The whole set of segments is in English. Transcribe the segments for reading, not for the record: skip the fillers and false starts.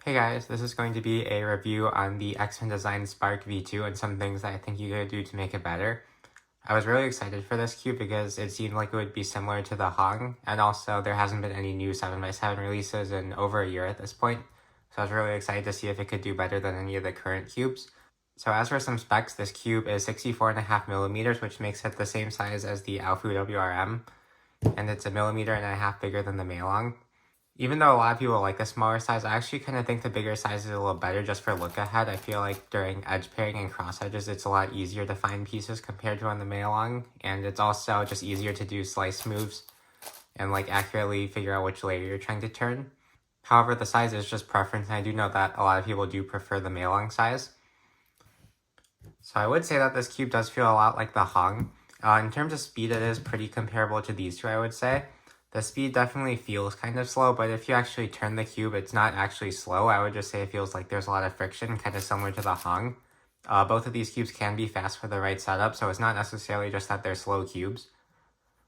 Hey guys, this is going to be a review on the XM Design Spark V2 and some things that I think you could do to make it better. I was really excited for this cube because it seemed like it would be similar to the Hong, and also there hasn't been any new 7x7 releases in over a year at this point, so I was really excited to see if it could do better than any of the current cubes. So as for some specs, this cube is 64.5 millimeters, which makes it the same size as the Alfu WRM, and it's 1.5 millimeters bigger than the Meilong. Even though a lot of people like the smaller size, I actually kind of think the bigger size is a little better just for look ahead. I feel like during edge pairing and cross edges, it's a lot easier to find pieces compared to on the Meilong, and it's also just easier to do slice moves and like accurately figure out which layer you're trying to turn. However, the size is just preference, and I do know that a lot of people do prefer the Meilong size. So I would say that this cube does feel a lot like the Hong. In terms of speed, it is pretty comparable to these two, I would say. The speed definitely feels kind of slow, but if you actually turn the cube, it's not actually slow. I would just say it feels like there's a lot of friction, kind of similar to the Hong. Both of these cubes can be fast for the right setup, so it's not necessarily just that they're slow cubes.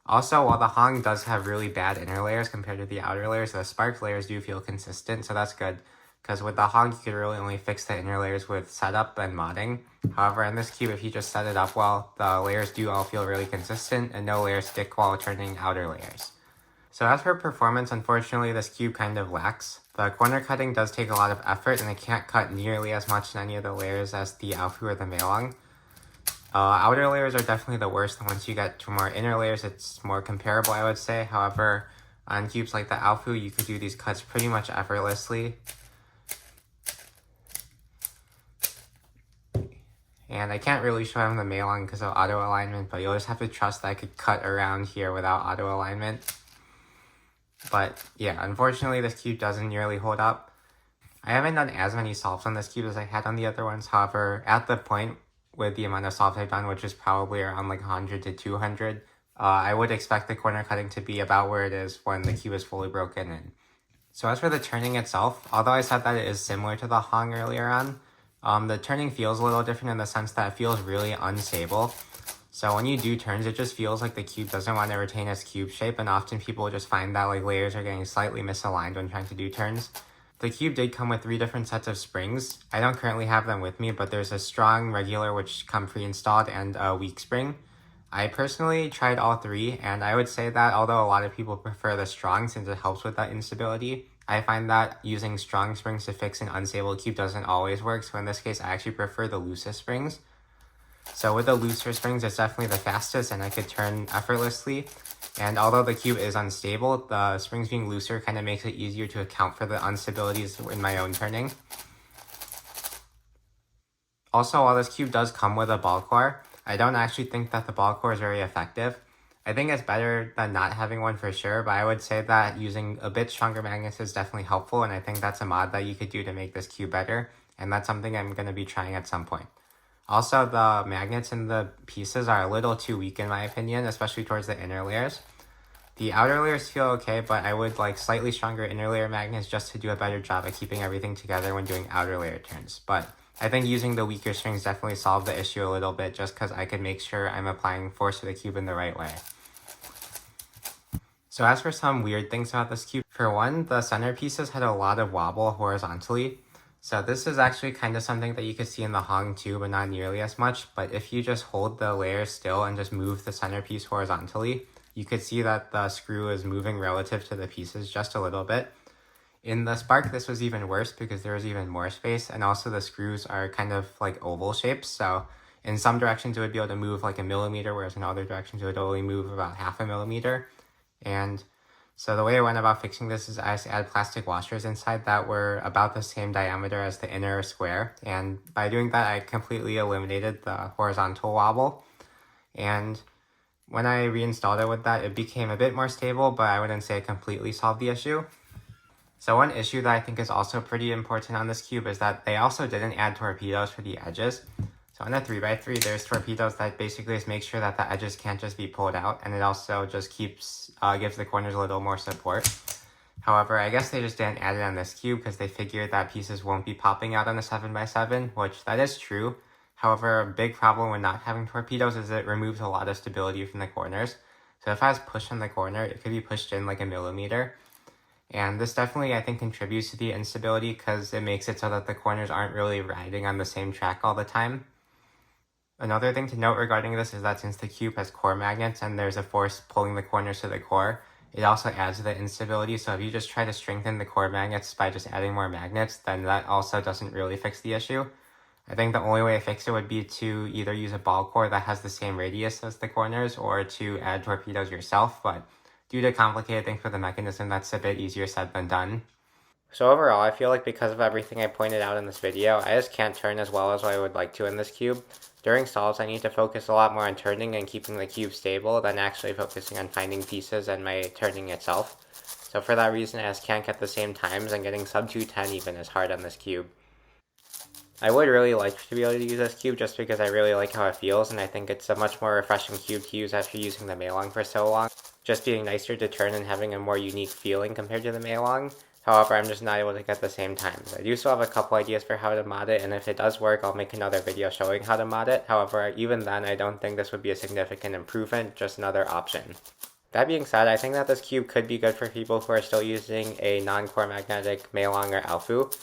Also, while the Hong does have really bad inner layers compared to the outer layers, the spark layers do feel consistent, so that's good. Because with the Hong, you could really only fix the inner layers with setup and modding. However, in this cube, if you just set it up well, the layers do all feel really consistent, and no layers stick while turning outer layers. So as for performance, unfortunately, this cube kind of lacks. The corner cutting does take a lot of effort, and it can't cut nearly as much in any of the layers as the Alfu or the Meilong. Outer layers are definitely the worst, and once you get to more inner layers, it's more comparable, I would say. However, on cubes like the Alfu, you could do these cuts pretty much effortlessly. And I can't really show him the Meilong because of auto alignment, but you'll just have to trust that I could cut around here without auto alignment. But yeah, unfortunately, this cube doesn't nearly hold up. I haven't done as many solves on this cube as I had on the other ones. However, at the point with the amount of solves I've done, which is probably around like 100 to 200, I would expect the corner cutting to be about where it is when the cube is fully broken in. So as for the turning itself, although I said that it is similar to the Hong earlier on, the turning feels a little different in the sense that it feels really unstable. So when you do turns, it just feels like the cube doesn't want to retain its cube shape, and often people just find that like layers are getting slightly misaligned when trying to do turns. The cube did come with 3 different sets of springs. I don't currently have them with me, but there's a strong, regular, which come pre-installed, and a weak spring. I personally tried all 3, and I would say that although a lot of people prefer the strong since it helps with that instability, I find that using strong springs to fix an unstable cube doesn't always work, so in this case I actually prefer the loosest springs. So with the looser springs, it's definitely the fastest, and I could turn effortlessly. And although the cube is unstable, the springs being looser kind of makes it easier to account for the instabilities in my own turning. Also, while this cube does come with a ball core, I don't actually think that the ball core is very effective. I think it's better than not having one for sure, but I would say that using a bit stronger magnets is definitely helpful, and I think that's a mod that you could do to make this cube better, and that's something I'm going to be trying at some point. Also, the magnets in the pieces are a little too weak in my opinion, especially towards the inner layers. The outer layers feel okay, but I would like slightly stronger inner layer magnets just to do a better job at keeping everything together when doing outer layer turns. But I think using the weaker strings definitely solved the issue a little bit, just because I could make sure I'm applying force to the cube in the right way. So as for some weird things about this cube, for one, the center pieces had a lot of wobble horizontally. So this is actually kind of something that you could see in the Hong too, but not nearly as much. But if you just hold the layer still and just move the centerpiece horizontally, you could see that the screw is moving relative to the pieces just a little bit. In the Spark, this was even worse because there was even more space, and also the screws are kind of like oval shapes. So in some directions, it would be able to move like 1 millimeter, whereas in other directions, it would only move about 0.5 millimeter. And so the way I went about fixing this is I just added plastic washers inside that were about the same diameter as the inner square. And by doing that, I completely eliminated the horizontal wobble. And when I reinstalled it with that, it became a bit more stable, but I wouldn't say it completely solved the issue. So one issue that I think is also pretty important on this cube is that they also didn't add torpedoes for the edges. So on a 3x3, there's torpedoes that basically just make sure that the edges can't just be pulled out, and it also just gives the corners a little more support. However, I guess they just didn't add it on this cube because they figured that pieces won't be popping out on a 7x7, which that is true. However, a big problem with not having torpedoes is it removes a lot of stability from the corners. So if I was pushed on the corner, it could be pushed in like 1 millimeter. And this definitely, I think, contributes to the instability because it makes it so that the corners aren't really riding on the same track all the time. Another thing to note regarding this is that since the cube has core magnets and there's a force pulling the corners to the core, it also adds to the instability. So if you just try to strengthen the core magnets by just adding more magnets, then that also doesn't really fix the issue. I think the only way to fix it would be to either use a ball core that has the same radius as the corners or to add torpedoes yourself, but due to complicated things with the mechanism, that's a bit easier said than done. So overall, I feel like because of everything I pointed out in this video, I just can't turn as well as I would like to in this cube. During stalls, I need to focus a lot more on turning and keeping the cube stable than actually focusing on finding pieces and my turning itself. So for that reason, I just can't get the same times, and getting sub 210 even is hard on this cube. I would really like to be able to use this cube just because I really like how it feels, and I think it's a much more refreshing cube to use after using the Meilong for so long. Just being nicer to turn and having a more unique feeling compared to the Meilong. However, I'm just not able to get the same times. I do still have a couple ideas for how to mod it, and if it does work, I'll make another video showing how to mod it. However, even then, I don't think this would be a significant improvement, just another option. That being said, I think that this cube could be good for people who are still using a non-core magnetic Meilong or Alfu.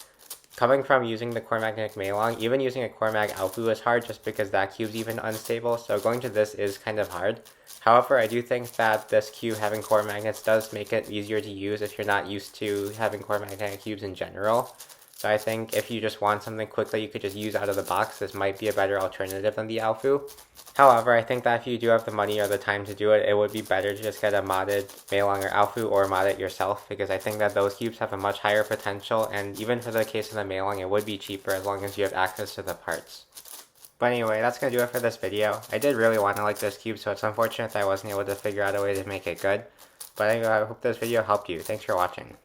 Coming from using the core magnetic Meilong, even using a core mag Alfu is hard just because that cube's even unstable, so going to this is kind of hard. However, I do think that this cube having core magnets does make it easier to use if you're not used to having core magnetic cubes in general. So I think if you just want something quick that you could just use out of the box, this might be a better alternative than the Alfu. However, I think that if you do have the money or the time to do it, it would be better to just get a modded Meilong or Alfu or mod it yourself, because I think that those cubes have a much higher potential, and even for the case of the Meilong, it would be cheaper as long as you have access to the parts. But anyway, that's going to do it for this video. I did really want to like this cube, so it's unfortunate that I wasn't able to figure out a way to make it good. But anyway, I hope this video helped you. Thanks for watching.